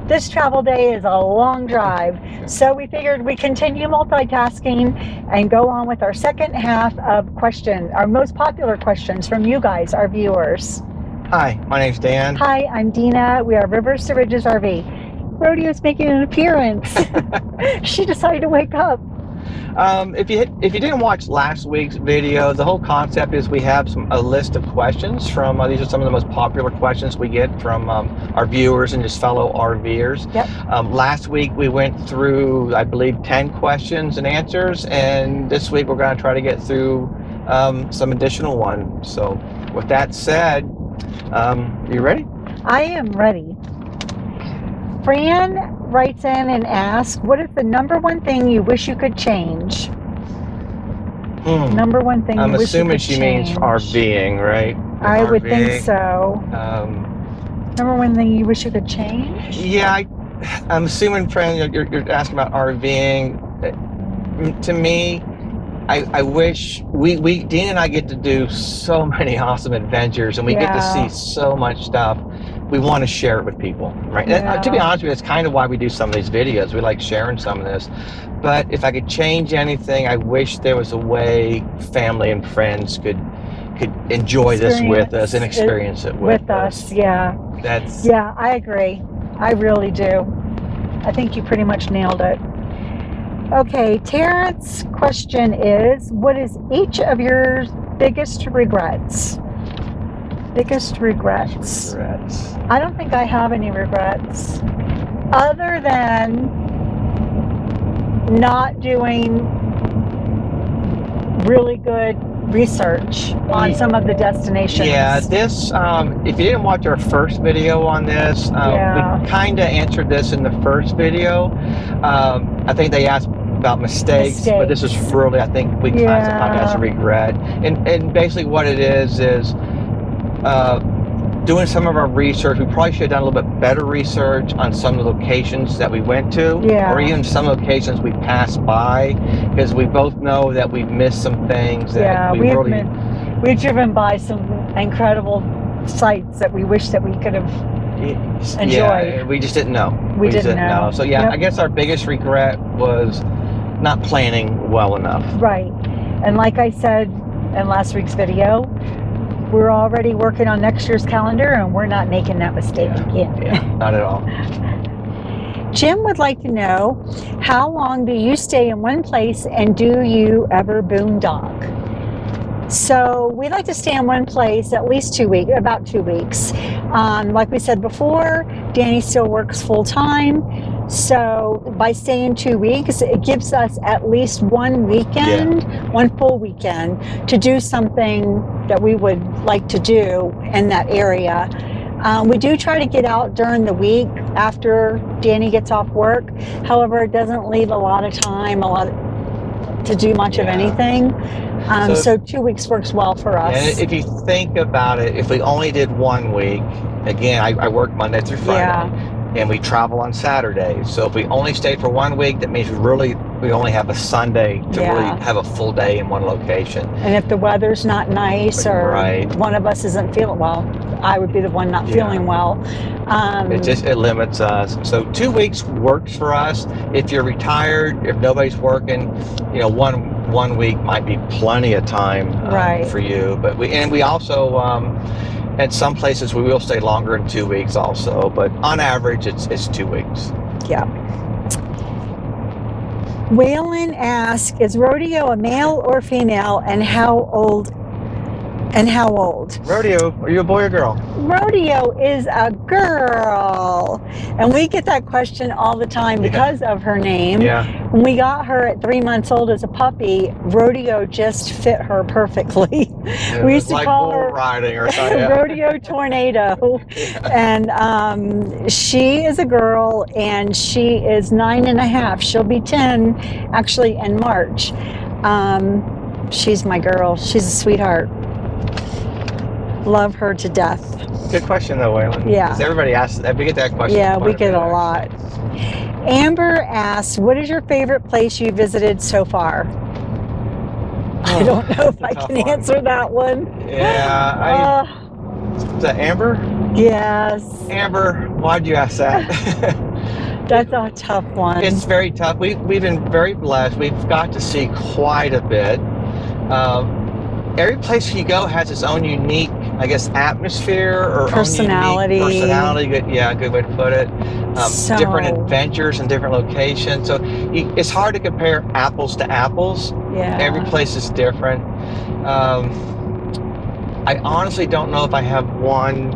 this travel day is a long drive. So we figured we continue multitasking and go on with our second half of questions, our most popular questions from you guys, our viewers. Hi, my name's Dan. Hi, I'm Dina. We are Rivers to Ridges RV. Rodeo's making an appearance. She decided to wake up. If you didn't watch last week's video, the whole concept is we have a list of questions from these are some of the most popular questions we get from our viewers and just fellow RVers. Yep. Last week we went through, I believe, 10 questions and answers, and this week we're going to try to get through some additional ones. So with that said, you ready? I am ready. Fran writes in and asks, what is the number one thing you wish you could change? Number one thing you wish you could change. I'm assuming she means RVing, right? I would think so. Number one thing you wish you could change? Yeah, I'm assuming, Fran, you're asking about RVing. To me, I wish Dean and I get to do so many awesome adventures, and we get to see so much stuff. We want to share it with people, right? Yeah. And, to be honest with you, it's kind of why we do some of these videos. We like sharing some of this. But if I could change anything, I wish there was a way family and friends could enjoy this with us and experience it with us. Yeah. Yeah, I agree. I really do. I think you pretty much nailed it. Okay, Terrence's question is, what is each of your biggest regrets? Biggest regrets. I don't think I have any regrets other than not doing really good research on some of the destinations. Yeah, this, if you didn't watch our first video on this, we kind of answered this in the first video. I think they asked about mistakes, but this is really, I think we classify it as a regret. And basically what it is doing some of our research. We probably should have done a little bit better research on some of the locations that we went to, or even some locations we passed by, because we both know that we've missed some things that we've driven by some incredible sites that we wish that we could have enjoyed. Yeah, we just didn't know. We didn't know. So yeah, I guess our biggest regret was not planning well enough. Right. And like I said in last week's video, we're already working on next year's calendar, and we're not making that mistake again. Yeah, not at all. Jim would like to know, how long do you stay in one place, and do you ever boondock? So we like to stay in one place at least 2 weeks, about 2 weeks. Like we said before, Danny still works full time. So by staying 2 weeks, it gives us at least one weekend, one full weekend, to do something that we would like to do in that area. We do try to get out during the week after Danny gets off work. However, it doesn't leave a lot of time, to do much of anything. So 2 weeks works well for us. And if you think about it, if we only did 1 week, again, I work Monday through Friday, and we travel on Saturdays. So if we only stay for 1 week, that means we only have a Sunday to really have a full day in one location. And if the weather's not nice, or one of us isn't feeling well, I would be the one not feeling well. It limits us. So 2 weeks works for us. If you're retired, if nobody's working, one week might be plenty of time for you. But we also at some places we will stay longer than 2 weeks also, but on average it's 2 weeks. Yeah. Waylon asks, is Rodeo a male or female, and how old? Rodeo, are you a boy or girl? Rodeo is a girl, and we get that question all the time because of her name. When we got her at 3 months old as a puppy, Rodeo just fit her perfectly. We used to call her riding or something. Rodeo Tornado. And she is a girl, and she is 9.5. She'll be 10 actually in March. She's my girl. She's a sweetheart. Love her to death. Good question though, Waylon. Yeah. Because everybody asks, we get that question. Yeah, we get a lot. Amber asks, what is your favorite place you visited so far? I don't know if I can answer that one. Yeah. Is that Amber? Yes. Amber, why'd you ask that? That's a tough one. It's very tough. We've been very blessed. We've got to see quite a bit. Every place you go has its own unique, I guess, atmosphere or personality. Own unique personality. Good way to put it. Different adventures and different locations. So it's hard to compare apples to apples. Yeah. Every place is different. I honestly don't know if I have one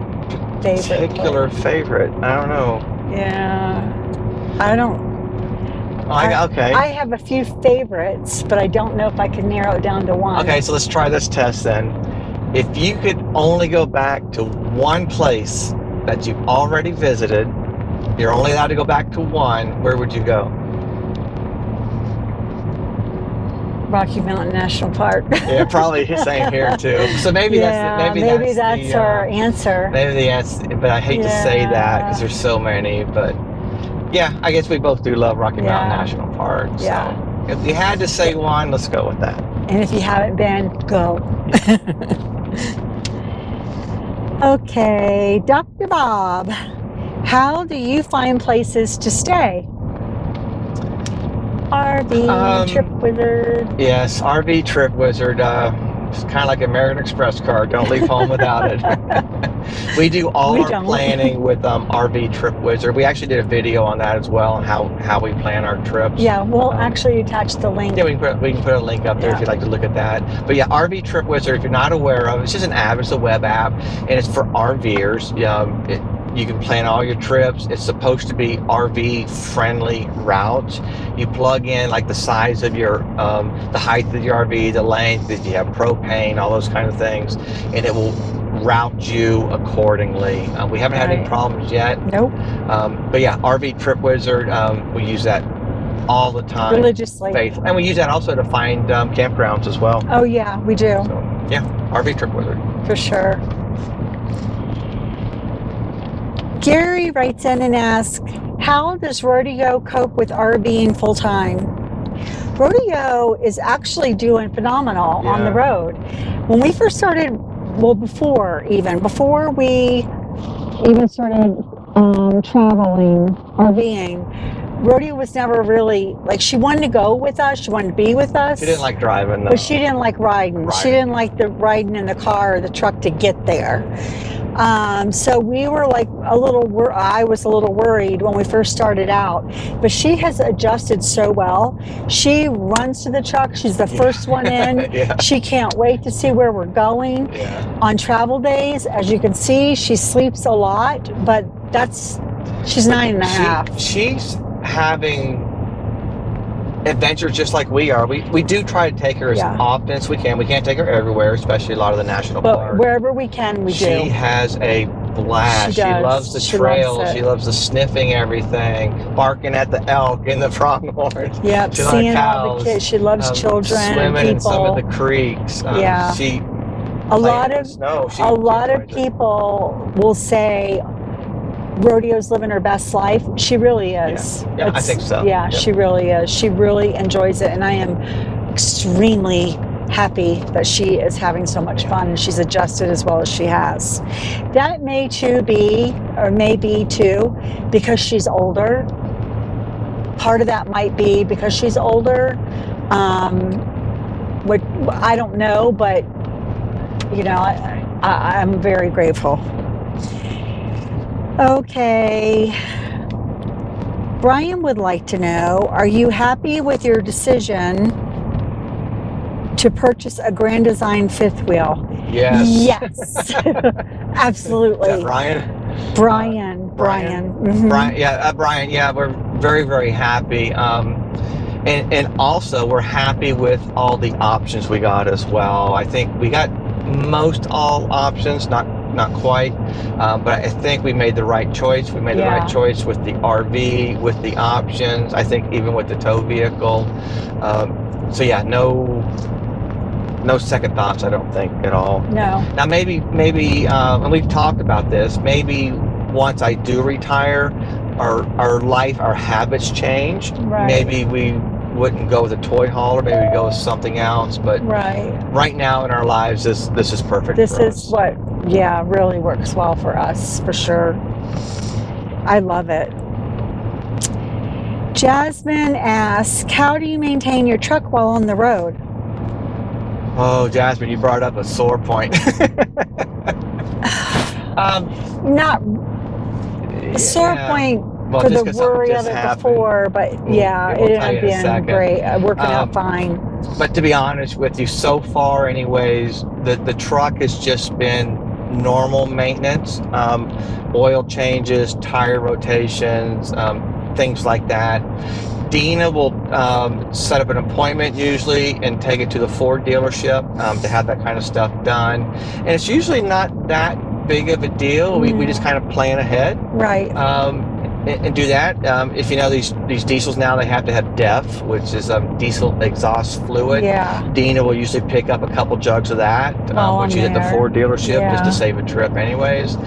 particular favorite. I don't know. Yeah. I don't. Okay. I have a few favorites, but I don't know if I can narrow it down to one. Okay, so let's try this test then. If you could only go back to one place that you've already visited, you're only allowed to go back to one, where would you go? Rocky Mountain National Park. Yeah, probably the same here too. So maybe that's our answer. Maybe the answer, but I hate to say that because there's so many. But yeah, I guess we both do love Rocky Mountain National Park. So if you had to say one, let's go with that. And if you haven't been, go. Okay, Dr. Bob, how do you find places to stay? RV Trip Wizard. Yes, RV Trip Wizard. It's kind of like an American Express card. Don't leave home without it. We do all our planning with RV Trip Wizard. We actually did a video on that as well, on how we plan our trips. Yeah, we'll actually attach the link. Yeah, we can put a link up there if you'd like to look at that. But yeah, RV Trip Wizard, if you're not aware of, it's just an app. It's a web app, and it's for RVers. You can plan all your trips. It's supposed to be RV-friendly routes. You plug in like the size of your, the height of your RV, the length, if you have propane, all those kind of things, and it will route you accordingly. We haven't had any problems yet. Nope. But yeah, RV Trip Wizard, we use that all the time. Religiously. And we use that also to find campgrounds as well. Oh yeah, we do. So, yeah, RV Trip Wizard. For sure. Gary writes in and asks, how does Rodeo cope with RVing full time? Rodeo is actually doing phenomenal on the road. When we first started, well, before we even started traveling, RVing, Rodeo was never really, like, she wanted to go with us, she wanted to be with us. She didn't like driving, though. But she didn't like riding. She didn't like the riding in the car or the truck to get there. So we were like I was a little worried when we first started out, but she has adjusted so well. She runs to the truck. She's the first one in. She can't wait to see where we're going on travel days. As you can see, she sleeps a lot, but she's 9.5. She's having adventures just like we are. We do try to take her as often as we can. We can't take her everywhere, especially a lot of the national parks. But wherever we can, we do. She has a blast. She loves the trails. She loves the sniffing everything, barking at the elk and the pronghorns. Yep, seeing all the kids. She loves children, swimming people. in some of the creeks. A lot of people will say Rodeo's living her best life. She really is. Yeah, I think so. Yeah, she really is. She really enjoys it, and I am extremely happy that she is having so much fun and she's adjusted as well as she has. That may be too because she's older. Part of that might be because she's older. What I don't know, but I'm very grateful. Okay. Brian would like to know, are you happy with your decision to purchase a Grand Design fifth wheel? Yes. Yes. Absolutely. Is that Brian? Brian. Mm-hmm. Brian, yeah, we're very, very happy. And also we're happy with all the options we got as well. I think we got most all options, not quite, but I think we made the right choice. We made the right choice with the RV, with the options, I think even with the tow vehicle. So yeah, no second thoughts, I don't think at all. No. Now maybe, and we've talked about this, maybe once I do retire, our habits change. Right. Maybe we wouldn't go with a toy hauler, maybe we go with something else, but right now in our lives, this is perfect. This is what really works well for us, for sure. I love it. Jasmine asks, how do you maintain your truck while on the road? Oh, Jasmine, you brought up a sore point. Not a sore point well, for just the 'cause something worry of just it happened. before, but yeah, we'll it tell you ended in a being second. great, working out fine. But to be honest with you, so far anyways, the truck has just been normal maintenance, oil changes, tire rotations, things like that. Dina will set up an appointment usually and take it to the Ford dealership to have that kind of stuff done. And it's usually not that big of a deal. We just kind of plan ahead. Right. And do that. If you know these diesels now, they have to have DEF, which is diesel exhaust fluid. Yeah. Dina will usually pick up a couple jugs of that, which you at the Ford dealership just to save a trip anyways.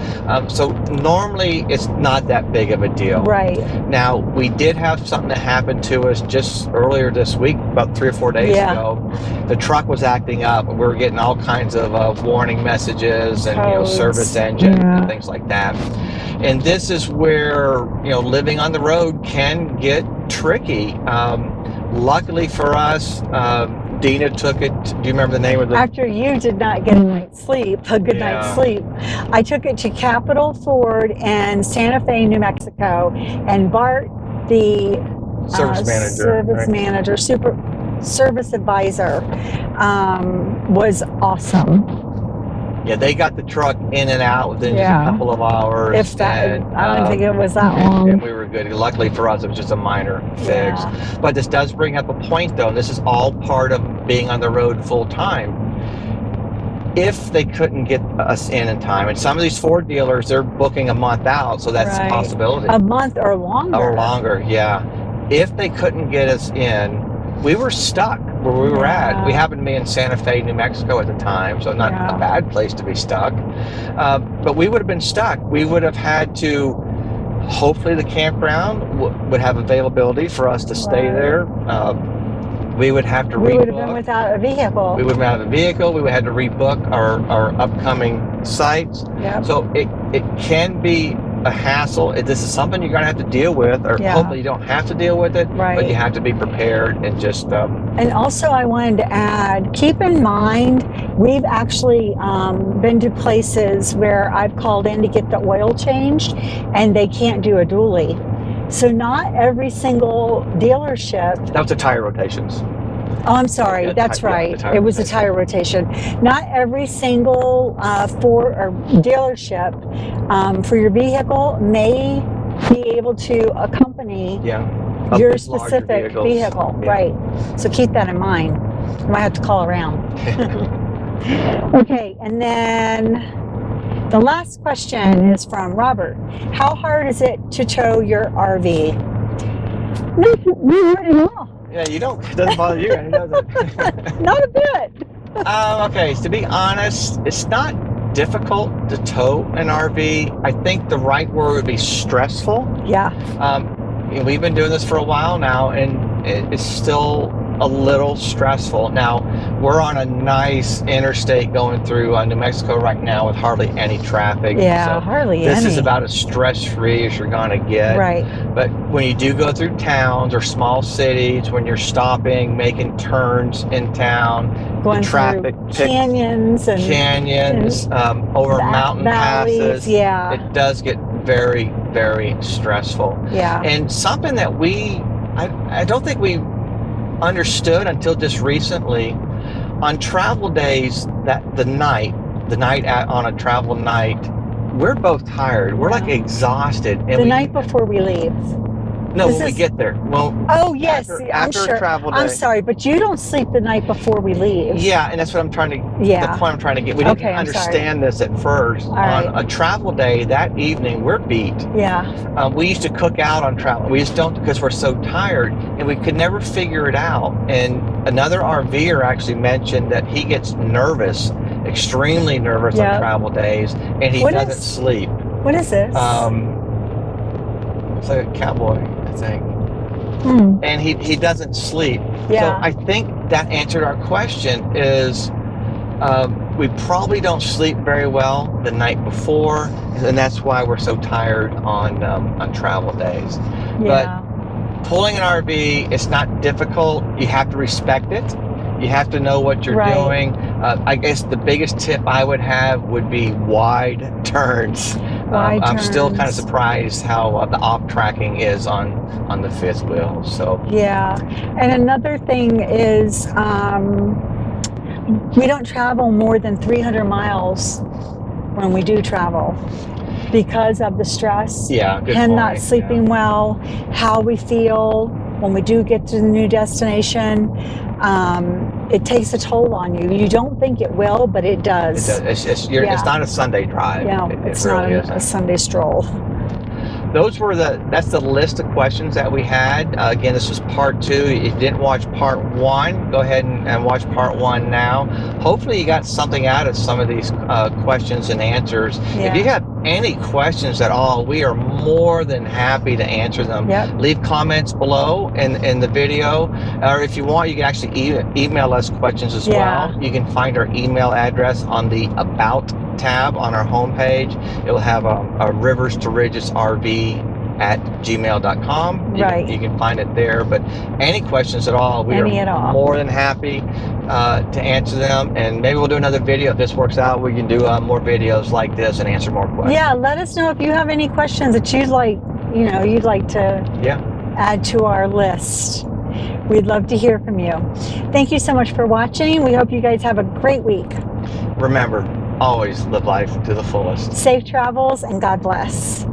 So normally it's not that big of a deal. Right. Now, we did have something that happened to us just earlier this week, about 3 or 4 days ago. The truck was acting up. We were getting all kinds of warning messages and service engine and things like that. And this is where living on the road can get tricky. Luckily for us, Dina took it. Do you remember the name of the? After you did not get a night's sleep, a good night's sleep, I took it to Capitol Ford in Santa Fe, New Mexico, and Bart, the service advisor, was awesome. Yeah, they got the truck in and out within just a couple of hours. If that, I don't think it was that long. And we were good. Luckily for us, it was just a minor fix. But this does bring up a point, though, and this is all part of being on the road full time. If they couldn't get us in time, and some of these Ford dealers, they're booking a month out, so that's a possibility. A month or longer. Or longer, yeah. If they couldn't get us in, we were stuck where we were at. We happened to be in Santa Fe, New Mexico at the time, so not a bad place to be stuck. But we would have been stuck. We would have had to, hopefully the campground would have availability for us to stay there. We would have to rebook. We would have been without a vehicle. We would have a vehicle. We would have to rebook our upcoming sites. So it can be a hassle. This is something you're going to have to deal with, or hopefully you don't have to deal with it, but you have to be prepared and just... And also I wanted to add, keep in mind, we've actually been to places where I've called in to get the oil changed, and they can't do a dually. So not every single dealership... That was the tire rotations. Oh, I'm sorry. That's right. It was a tire rotation. Not every single Ford or dealership for your vehicle may be able to accompany your specific vehicle. Right. So keep that in mind. You might have to call around. Okay. And then the last question is from Robert. How hard is it to tow your RV? Not hard at all. Yeah, it doesn't bother you, does it? Not a bit. Okay, so to be honest, it's not difficult to tow an RV. I think the right word would be stressful. Yeah. We've been doing this for a while now, and it's still a little stressful. Now, we're on a nice interstate going through New Mexico right now with hardly any traffic. Yeah, so hardly any. This is about as stress-free as you're going to get. Right. But when you do go through towns or small cities, when you're stopping, making turns in town, going traffic, through canyons, over mountain passes, it does get very, very stressful. Yeah. And something that I don't think we understood until just recently, on travel days, that the night on a travel night, we're both tired. We're like exhausted. And the night before we leave. No, when we get there. Well, oh yes, after a travel day. I'm sorry, but you don't sleep the night before we leave. Yeah, and that's what I'm trying to. The point I'm trying to get. We didn't understand this at first. On a travel day that evening, we're beat. Yeah. We used to cook out on travel. We just don't, because we're so tired, and we could never figure it out. And another RVer actually mentioned that he gets nervous, extremely nervous on travel days, and he doesn't sleep. What is this? It's like a cowboy, I think. And he doesn't sleep. Yeah. So I think that answered our question is we probably don't sleep very well the night before, and that's why we're so tired on travel days. Yeah. But pulling an RV, it's not difficult. You have to respect it. You have to know what you're doing. I guess the biggest tip I would have would be wide turns. I'm still kind of surprised how the off tracking is on the fifth wheel. So yeah, and another thing is we don't travel more than 300 miles when we do travel because of the stress. Yeah, good him point. Not sleeping well, how we feel when we do get to the new destination. It takes a toll on you. You don't think it will, but it does. It does. It's not a Sunday drive. Yeah, it's really not a Sunday stroll. That's the list of questions that we had. Again, this was part 2. If you didn't watch part 1, go ahead and watch part 1 now. Hopefully you got something out of some of these questions and answers. Yeah. If you have any questions at all, we are more than happy to answer them. Yep. Leave comments below in the video, or if you want, you can actually email us questions as well. You can find our email address on the About tab on our homepage. It will have a Rivers to Ridges RV at gmail.com. You can find it there. But any questions at all, we are more than happy to answer them. And maybe we'll do another video if this works out. We can do more videos like this and answer more questions. Yeah, let us know if you have any questions that you'd like to add to our list. We'd love to hear from you. Thank you so much for watching. We hope you guys have a great week. Remember, always live life to the fullest. Safe travels and God bless.